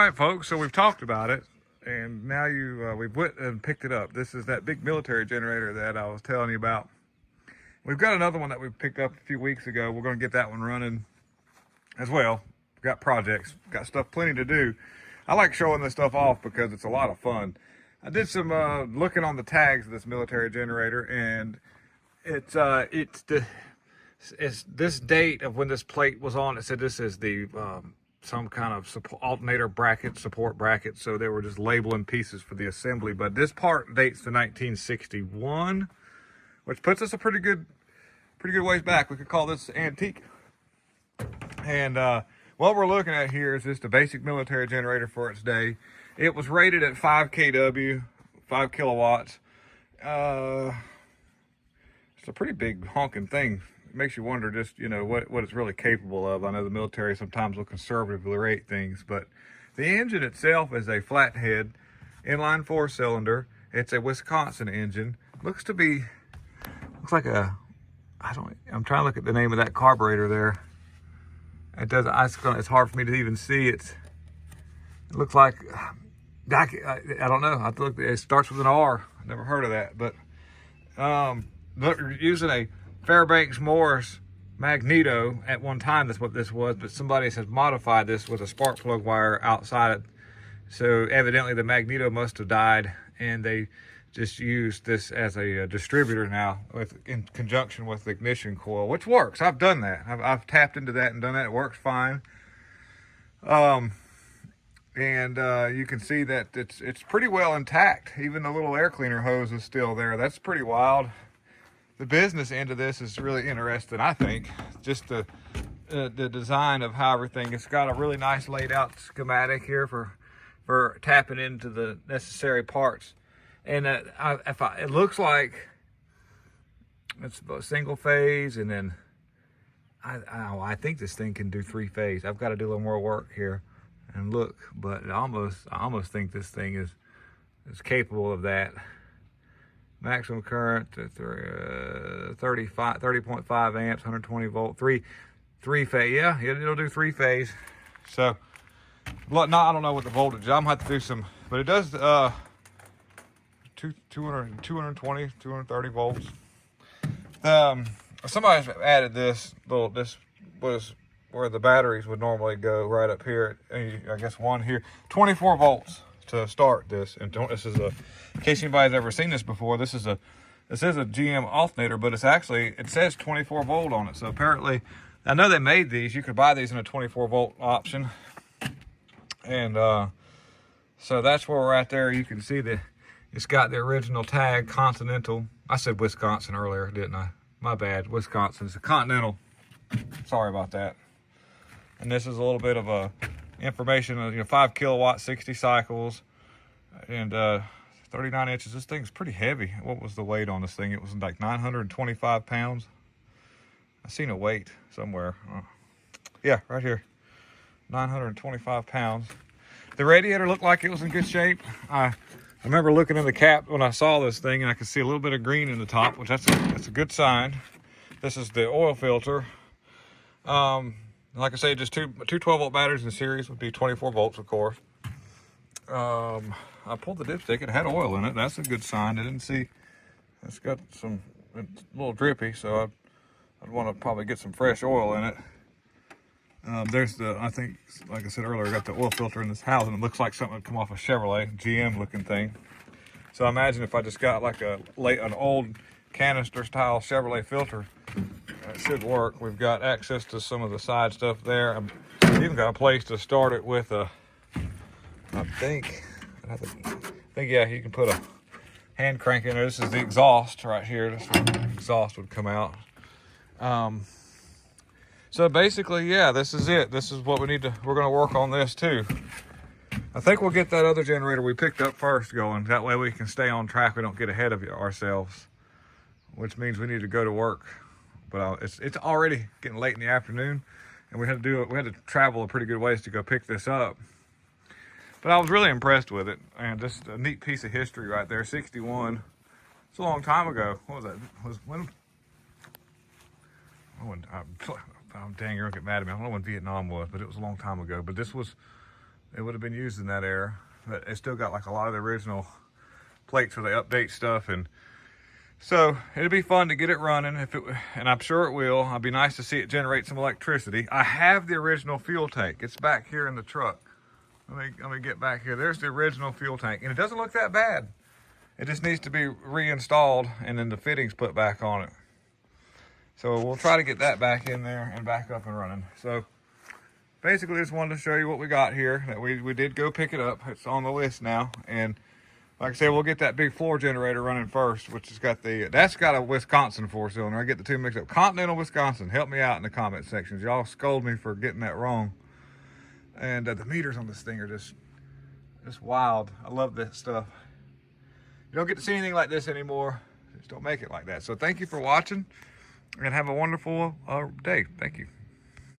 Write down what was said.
right, folks, so we've talked about it, and now we've went and picked it up. This is that big military generator that I was telling you about. We've got another one that we picked up a few weeks ago. We're going to get that one running as well. We've got projects, got stuff plenty to do. I like showing this stuff off because it's a lot of fun. I did some looking on the tags of this military generator, and it's this date of when this plate was on. It said this is the some kind of alternator bracket, support bracket, so they were just labeling pieces for the assembly. But this part dates to 1961, which puts us a pretty good ways back. We could call this antique. And what we're looking at here is just a basic military generator for its day. It was rated at 5 kW, 5 kilowatts. It's a pretty big honking thing. It makes you wonder just, what it's really capable of. I know the military sometimes will conservatively rate things, but the engine itself is a Flathead inline 4-cylinder. It's a Wisconsin engine. Looks like I'm trying to look at the name of that carburetor there. It's hard for me to even see it. It looks like, I don't know. I have to look. It starts with an R. I've never heard of that, but using a Fairbanks Morris magneto at one time. That's what this was, but somebody has modified this with a spark plug wire outside it. So evidently the magneto must have died, and they just used this as a distributor now in conjunction with the ignition coil, which works. I've done that. I've tapped into that and done that. It works fine. And you can see that it's pretty well intact. Even the little air cleaner hose is still there. That's pretty wild. The business end of this is really interesting, I think. Just the design of how everything. It's got a really nice laid out schematic here for tapping into the necessary parts. And it looks like it's a single phase, and then I think this thing can do 3-phase. I've got to do a little more work here and look, but I almost think this thing is capable of that. Maximum current 30.5 amps, 120 volt, three phase. Yeah, it'll do 3-phase. So, I don't know what the voltage is. I'm gonna have to do some, but it does 220, 230 volts. Somebody's added this was where the batteries would normally go, right up here. I guess one here, 24 volts to start this. And this is in case anybody's ever seen this before, this is a GM alternator, but it says 24 volt on it. So apparently, I know they made these. You could buy these in a 24 volt option. And so that's where we're at there. You can see it's got the original tag, Continental. I said Wisconsin earlier, didn't I? My bad, Wisconsin. It's a Continental. Sorry about that. And this is a little bit of information, 5 kilowatts, 60 cycles, and 39 inches. This thing's pretty heavy. What was the weight on this thing? It was like 925 pounds. I seen a weight somewhere. Yeah, right here. 925 pounds. The radiator looked like it was in good shape. I remember looking in the cap when I saw this thing, and I could see a little bit of green in the top, which that's a good sign. This is the oil filter. Like I say, just two 12-volt batteries in the series would be 24 volts, of course. I pulled the dipstick. It had oil in it. That's a good sign. I didn't see. It's got it's a little drippy, so I'd want to probably get some fresh oil in it. There's I think, like I said earlier, I got the oil filter in this house, and it looks like something that come off a Chevrolet GM looking thing. So I imagine if I just got like an old canister style Chevrolet filter, it should work. We've got access to some of the side stuff there. I've even got a place to start it with I think, yeah, you can put a hand crank in there. This is the exhaust right here. This is where the exhaust would come out. So basically, yeah, this is it. This is what we're going to work on this too. I think we'll get that other generator we picked up first going. That way we can stay on track. We don't get ahead of ourselves, which means we need to go to work. But it's already getting late in the afternoon, and we had to travel a pretty good ways to go pick this up. But I was really impressed with it, and just a neat piece of history right there. 61. It's a long time ago. What was that? Dang, you're gonna get mad at me. I don't know when Vietnam was, but it was a long time ago. But this was it would have been used in that era. But it still got like a lot of the original plates where they update stuff, and so it'd be fun to get it running and I'm sure it will. It'd be nice to see it generate some electricity. I have the original fuel tank. It's back here in the truck. Let me get back here. There's the original fuel tank, and it doesn't look that bad. It just needs to be reinstalled and then the fittings put back on it. So we'll try to get that back in there and back up and running. So basically just wanted to show you what we got here. That we did go pick it up. It's on the list now, and like I said, we'll get that big floor generator running first, which has got that's got a Wisconsin 4-cylinder. I get the two mixed up. Continental, Wisconsin. Help me out in the comment sections. Y'all scold me for getting that wrong. And the meters on this thing are just wild. I love this stuff. You don't get to see anything like this anymore. Just don't make it like that. So thank you for watching, and have a wonderful day. Thank you.